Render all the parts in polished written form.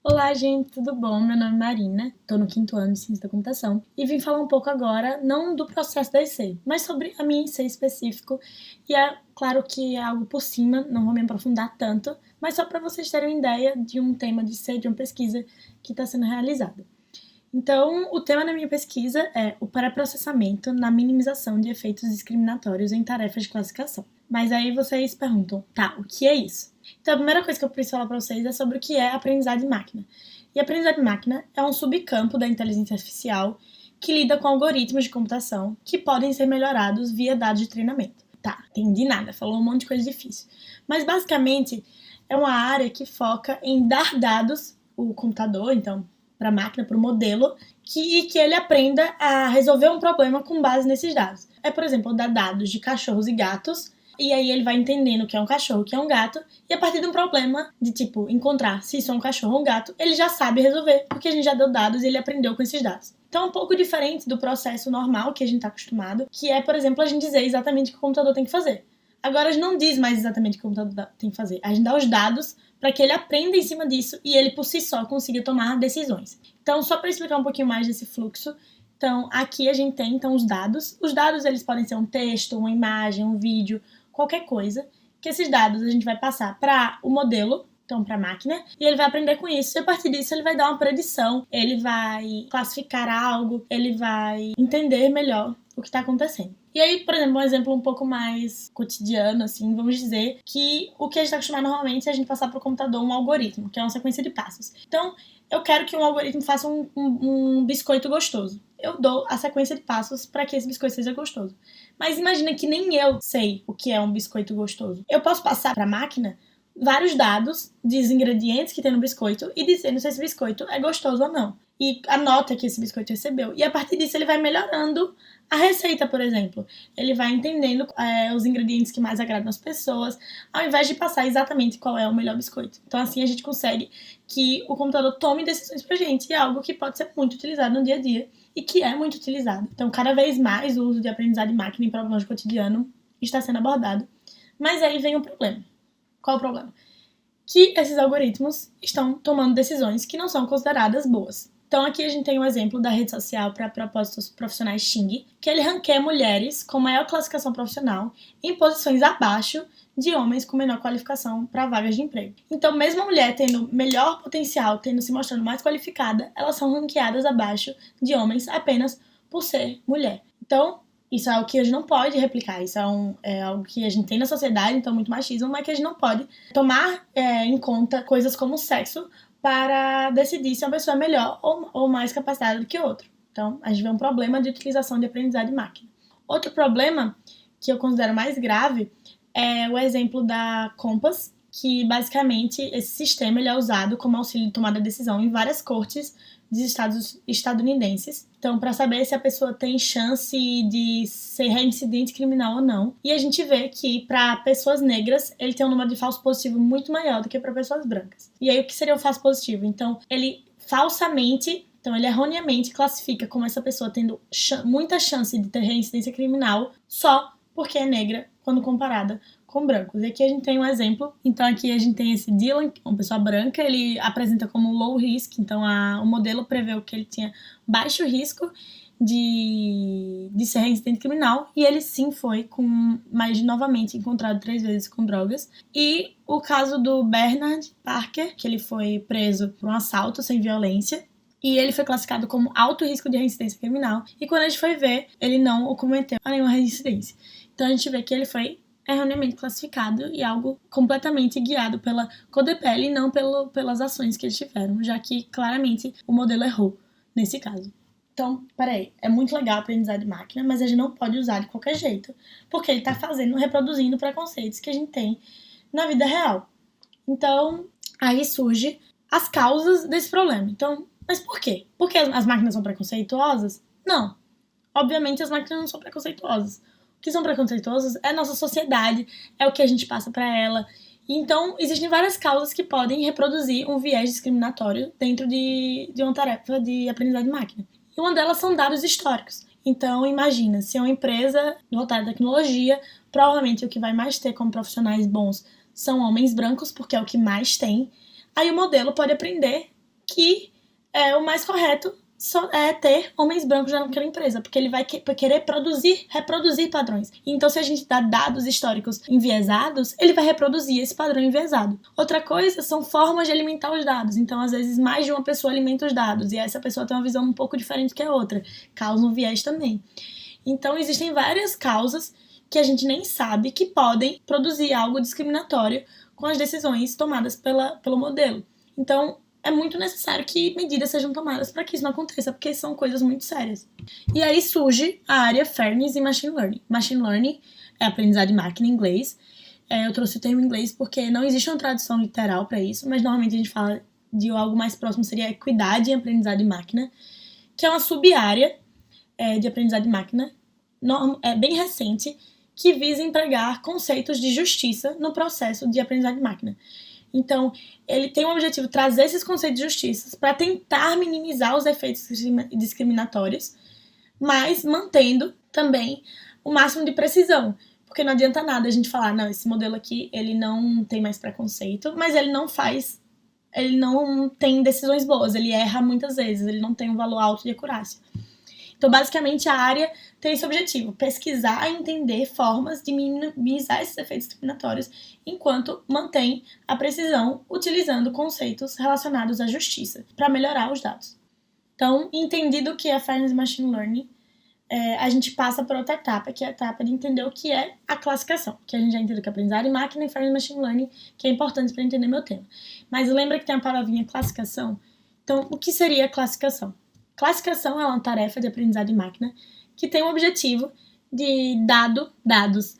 Olá, gente, tudo bom? Meu nome é Marina, estou no 5º ano de Ciência da Computação e vim falar um pouco agora, não do processo da EC, mas sobre a minha EC específico. E é claro que é algo por cima, não vou me aprofundar tanto, mas só para vocês terem uma ideia de um tema de EC, de uma pesquisa que está sendo realizada. Então, o tema da minha pesquisa é o pré-processamento na minimização de efeitos discriminatórios em tarefas de classificação. Mas aí vocês perguntam, tá, o que é isso? Então, a primeira coisa que eu preciso falar para vocês é sobre o que é aprendizagem de máquina. E aprendizagem de máquina é um subcampo da inteligência artificial que lida com algoritmos de computação que podem ser melhorados via dados de treinamento. Tá, entendi nada, falou um monte de coisa difícil. Mas, basicamente, é uma área que foca em dar dados, o computador, então, para a máquina, para o modelo, que ele aprenda a resolver um problema com base nesses dados. É, por exemplo, dar dados de cachorros e gatos, e aí ele vai entendendo o que é um cachorro, o que é um gato, e a partir de um problema de, tipo, encontrar se isso é um cachorro ou um gato, ele já sabe resolver, porque a gente já deu dados e ele aprendeu com esses dados. Então é um pouco diferente do processo normal que a gente está acostumado, que é, por exemplo, a gente dizer exatamente o que o computador tem que fazer. Agora a gente não diz mais exatamente o que o computador tem que fazer, a gente dá os dados para que ele aprenda em cima disso e ele por si só consiga tomar decisões. Então, só para explicar um pouquinho mais desse fluxo, então aqui a gente tem então os dados. Os dados eles podem ser um texto, uma imagem, um vídeo, qualquer coisa, que esses dados a gente vai passar para o modelo, então para a máquina, e ele vai aprender com isso, e a partir disso ele vai dar uma predição, ele vai classificar algo, ele vai entender melhor o que está acontecendo. E aí, por exemplo, um exemplo um pouco mais cotidiano, assim, vamos dizer que o que a gente está acostumado normalmente é a gente passar para o computador um algoritmo, que é uma sequência de passos. Então, eu quero que um algoritmo faça um biscoito gostoso. Eu dou a sequência de passos para que esse biscoito seja gostoso. Mas imagina que nem eu sei o que é um biscoito gostoso. Eu posso passar para a máquina vários dados dos ingredientes que tem no biscoito e dizendo se esse biscoito é gostoso ou não. E a nota que esse biscoito recebeu. E a partir disso ele vai melhorando a receita, por exemplo. Ele vai entendendo os ingredientes que mais agradam as pessoas, ao invés de passar exatamente qual é o melhor biscoito. Então assim a gente consegue que o computador tome decisões pra gente. E é algo que pode ser muito utilizado no dia a dia e que é muito utilizado. Então cada vez mais o uso de aprendizagem de máquina em problemas de cotidiano está sendo abordado. Mas aí vem um problema. Qual é o problema? Que esses algoritmos estão tomando decisões que não são consideradas boas. Então aqui a gente tem um exemplo da rede social para propósitos profissionais Xing, que ele ranqueia mulheres com maior classificação profissional em posições abaixo de homens com menor qualificação para vagas de emprego. Então mesmo a mulher tendo melhor potencial, tendo se mostrando mais qualificada, elas são ranqueadas abaixo de homens apenas por ser mulher. Então isso é algo que a gente não pode replicar, isso é algo que a gente tem na sociedade, então muito machismo, mas que a gente não pode tomar em conta coisas como sexo para decidir se uma pessoa é melhor ou mais capacitada do que outra. Então, a gente vê um problema de utilização de aprendizagem de máquina. Outro problema que eu considero mais grave é o exemplo da Compass, que basicamente esse sistema ele é usado como auxílio de tomada de decisão em várias cortes dos estados estadunidenses. Então, para saber se a pessoa tem chance de ser reincidente criminal ou não. E a gente vê que para pessoas negras, ele tem um número de falso positivo muito maior do que para pessoas brancas. E aí, o que seria o falso positivo? Então, ele falsamente, ele erroneamente classifica como essa pessoa tendo muita chance de ter reincidência criminal só porque é negra quando comparada com brancos. E aqui a gente tem um exemplo. Então aqui a gente tem esse Dylan, uma pessoa branca, ele apresenta como low risk, então o modelo preveu que ele tinha baixo risco de ser reincidente criminal, e ele sim foi, mas novamente encontrado 3 vezes com drogas. E o caso do Bernard Parker, que ele foi preso por um assalto sem violência, e ele foi classificado como alto risco de reincidência criminal, e quando a gente foi ver, ele não cometeu nenhuma reincidência. Então a gente vê que ele foi erroneamente classificado e algo completamente guiado pela cor de pele e não pelas ações que eles tiveram, já que claramente o modelo errou nesse caso. Então, peraí, é muito legal a aprendizagem de máquina, mas a gente não pode usar de qualquer jeito, porque ele está reproduzindo preconceitos que a gente tem na vida real. Então, aí surge as causas desse problema. Então, mas por quê? Porque as máquinas são preconceituosas? Não. Obviamente as máquinas não são preconceituosas. O que são preconceituosos é a nossa sociedade, é o que a gente passa para ela. Então, existem várias causas que podem reproduzir um viés discriminatório dentro de uma tarefa de aprendizagem de máquina. E uma delas são dados históricos. Então, imagina, se é uma empresa voltada à tecnologia, provavelmente o que vai mais ter como profissionais bons são homens brancos, porque é o que mais tem. Aí o modelo pode aprender que o mais correto é ter homens brancos naquela empresa, porque ele vai querer reproduzir padrões. Então, se a gente dá dados históricos enviesados, ele vai reproduzir esse padrão enviesado. Outra coisa são formas de alimentar os dados. Então, às vezes, mais de uma pessoa alimenta os dados, e essa pessoa tem uma visão um pouco diferente que a outra. Causa um viés também. Então, existem várias causas que a gente nem sabe que podem produzir algo discriminatório com as decisões tomadas pelo modelo. Então, é muito necessário que medidas sejam tomadas para que isso não aconteça, porque são coisas muito sérias. E aí surge a área Fairness e Machine Learning. Machine Learning é aprendizado de máquina em inglês. Eu trouxe o termo em inglês porque não existe uma tradução literal para isso, mas normalmente a gente fala de algo mais próximo, seria equidade em aprendizado de máquina, que é uma sub-área de aprendizado de máquina, bem recente, que visa empregar conceitos de justiça no processo de aprendizado de máquina. Então, ele tem o objetivo de trazer esses conceitos de justiça para tentar minimizar os efeitos discriminatórios, mas mantendo também o máximo de precisão. Porque não adianta nada a gente falar, não, esse modelo aqui, ele não tem mais preconceito, mas ele não tem decisões boas, ele erra muitas vezes, ele não tem um valor alto de acurácia. Então, basicamente, a área tem esse objetivo, pesquisar e entender formas de minimizar esses efeitos discriminatórios enquanto mantém a precisão utilizando conceitos relacionados à justiça para melhorar os dados. Então, entendido o que é Fairness Machine Learning, a gente passa para outra etapa, que é a etapa de entender o que é a classificação, que a gente já entendeu que é aprendizagem máquina e Fairness Machine Learning, que é importante para entender meu tema. Mas lembra que tem a palavrinha classificação? Então, o que seria a classificação? Classificação é uma tarefa de aprendizado de máquina que tem o objetivo de dados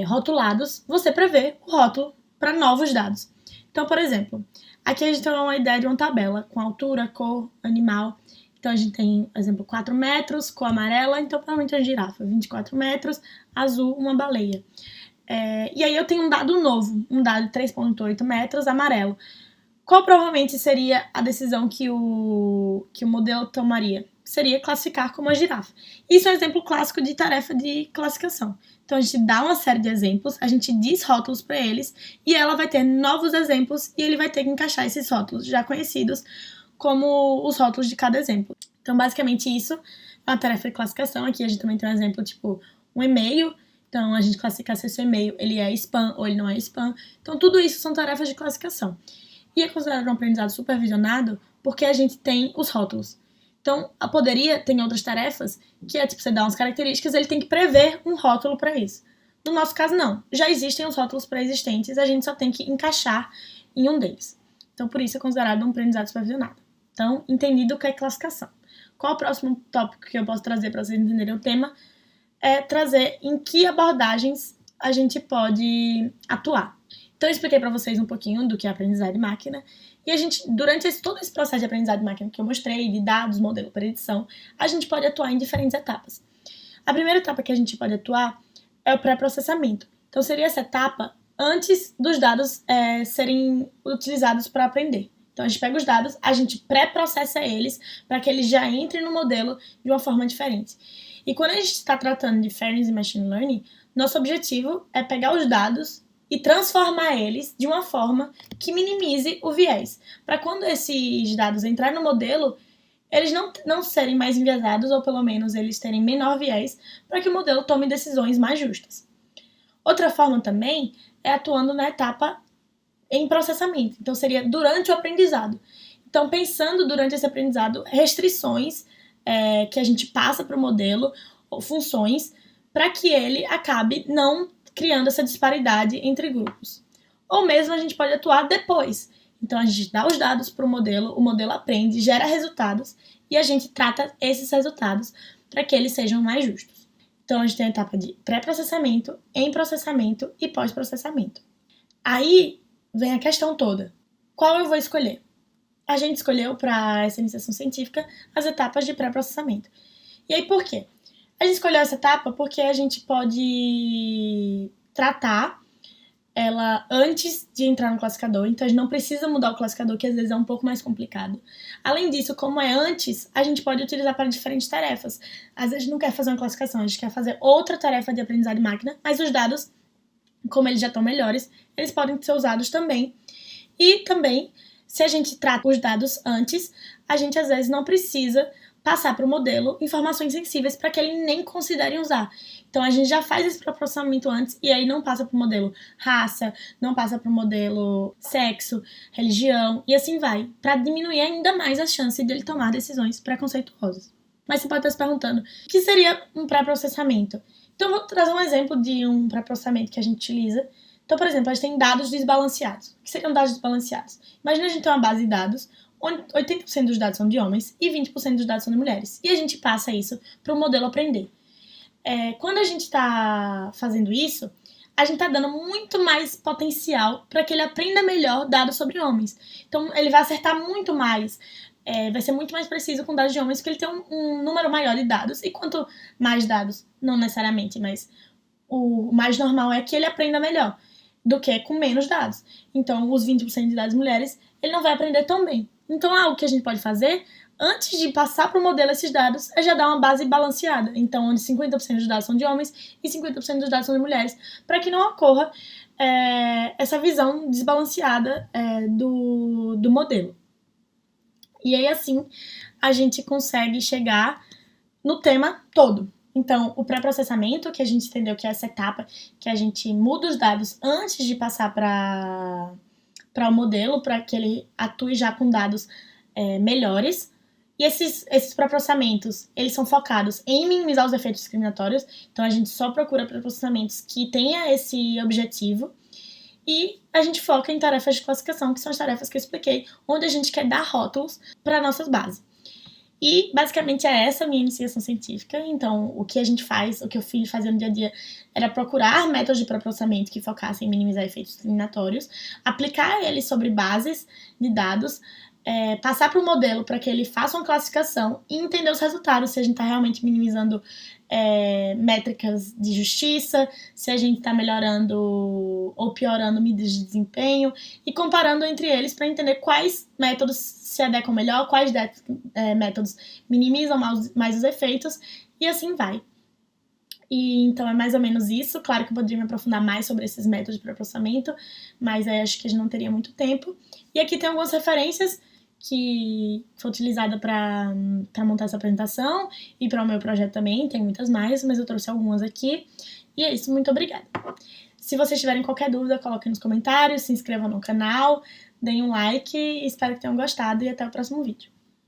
rotulados, você prever o rótulo para novos dados. Então, por exemplo, aqui a gente tem uma ideia de uma tabela com altura, cor, animal. Então, a gente tem, por exemplo, 4 metros, cor amarela, então provavelmente é uma girafa, 24 metros, azul, uma baleia. E aí eu tenho um dado novo, um dado de 3,8 metros, amarelo. Qual provavelmente seria a decisão que o modelo tomaria? Seria classificar como uma girafa. Isso é um exemplo clássico de tarefa de classificação. Então, a gente dá uma série de exemplos, a gente diz rótulos para eles, e ela vai ter novos exemplos, e ele vai ter que encaixar esses rótulos já conhecidos como os rótulos de cada exemplo. Então, basicamente, isso é uma tarefa de classificação. Aqui a gente também tem um exemplo, tipo, um e-mail. Então, a gente classifica se esse e-mail ele é spam ou ele não é spam. Então, tudo isso são tarefas de classificação. E é considerado um aprendizado supervisionado porque a gente tem os rótulos. Então, tem outras tarefas que é tipo, você dá umas características, ele tem que prever um rótulo para isso. No nosso caso, não. Já existem os rótulos pré-existentes, a gente só tem que encaixar em um deles. Então, por isso é considerado um aprendizado supervisionado. Então, entendido o que é classificação. Qual o próximo tópico que eu posso trazer para vocês entenderem o tema? É trazer em que abordagens a gente pode atuar. Então, eu expliquei para vocês um pouquinho do que é aprendizagem de máquina. E a gente, durante todo esse processo de aprendizagem de máquina que eu mostrei, de dados, modelo, predição, a gente pode atuar em diferentes etapas. A primeira etapa que a gente pode atuar é o pré-processamento. Então, seria essa etapa antes dos dados serem utilizados para aprender. Então, a gente pega os dados, a gente pré-processa eles para que eles já entrem no modelo de uma forma diferente. E quando a gente está tratando de Fairness e Machine Learning, nosso objetivo é pegar os dados e transformar eles de uma forma que minimize o viés. Para quando esses dados entrarem no modelo, eles não serem mais enviesados, ou pelo menos eles terem menor viés, para que o modelo tome decisões mais justas. Outra forma também é atuando na etapa em processamento. Então, seria durante o aprendizado. Então, pensando durante esse aprendizado, restrições que a gente passa para o modelo, ou funções, para que ele acabe não criando essa disparidade entre grupos. Ou mesmo a gente pode atuar depois. Então, a gente dá os dados para o modelo aprende, gera resultados, e a gente trata esses resultados para que eles sejam mais justos. Então, a gente tem a etapa de pré-processamento, em processamento e pós-processamento. Aí vem a questão toda. Qual eu vou escolher? A gente escolheu para essa iniciação científica as etapas de pré-processamento. E aí, por quê? A gente escolheu essa etapa porque a gente pode tratar ela antes de entrar no classificador, então a gente não precisa mudar o classificador, que às vezes é um pouco mais complicado. Além disso, como é antes, a gente pode utilizar para diferentes tarefas. Às vezes a gente não quer fazer uma classificação, a gente quer fazer outra tarefa de aprendizagem de máquina, mas os dados, como eles já estão melhores, eles podem ser usados também. E também se a gente trata os dados antes, a gente às vezes não precisa passar para o modelo informações sensíveis para que ele nem considere usar. Então a gente já faz esse processamento antes e aí não passa para o modelo raça, não passa para o modelo sexo, religião e assim vai, para diminuir ainda mais a chance dele tomar decisões preconceituosas. Mas você pode estar se perguntando, o que seria um pré-processamento? Então eu vou trazer um exemplo de um pré-processamento que a gente utiliza. Então, por exemplo, a gente tem dados desbalanceados. O que seriam dados desbalanceados? Imagina a gente ter uma base de dados onde 80% dos dados são de homens e 20% dos dados são de mulheres. E a gente passa isso para o modelo aprender. Quando a gente está fazendo isso, a gente está dando muito mais potencial para que ele aprenda melhor dados sobre homens. Então, ele vai acertar muito mais, vai ser muito mais preciso com dados de homens, porque ele tem um número maior de dados. E quanto mais dados, não necessariamente, mas o mais normal é que ele aprenda melhor do que com menos dados. Então, os 20% de dados mulheres, ele não vai aprender tão bem. Então, algo que a gente pode fazer, antes de passar para o modelo esses dados, é já dar uma base balanceada. Então, onde 50% dos dados são de homens e 50% dos dados são de mulheres, para que não ocorra essa visão desbalanceada do modelo. E aí, assim, a gente consegue chegar no tema todo. Então, o pré-processamento, que a gente entendeu que é essa etapa que a gente muda os dados antes de passar para o modelo, para que ele atue já com dados melhores. E esses pré-processamentos, eles são focados em minimizar os efeitos discriminatórios. Então, a gente só procura pré-processamentos que tenha esse objetivo. E a gente foca em tarefas de classificação, que são as tarefas que eu expliquei, onde a gente quer dar rótulos para nossas bases. E, basicamente, é essa a minha iniciação científica. Então, o que a gente faz, o que eu fiz fazer no dia a dia, era procurar métodos de pré-processamento que focassem em minimizar efeitos discriminatórios, aplicar eles sobre bases de dados, passar para o modelo para que ele faça uma classificação e entender os resultados, se a gente está realmente minimizando métricas de justiça, se a gente está melhorando ou piorando medidas de desempenho e comparando entre eles para entender quais métodos se adequam melhor, quais métodos minimizam mais os efeitos e assim vai. E então é mais ou menos isso. Claro que eu poderia me aprofundar mais sobre esses métodos de pré-processamento, mas acho que a gente não teria muito tempo. E aqui tem algumas referências que foi utilizada para montar essa apresentação e para o meu projeto também, tem muitas mais, mas eu trouxe algumas aqui. E é isso, muito obrigada. Se vocês tiverem qualquer dúvida, coloquem nos comentários, se inscrevam no canal, deem um like, espero que tenham gostado e até o próximo vídeo.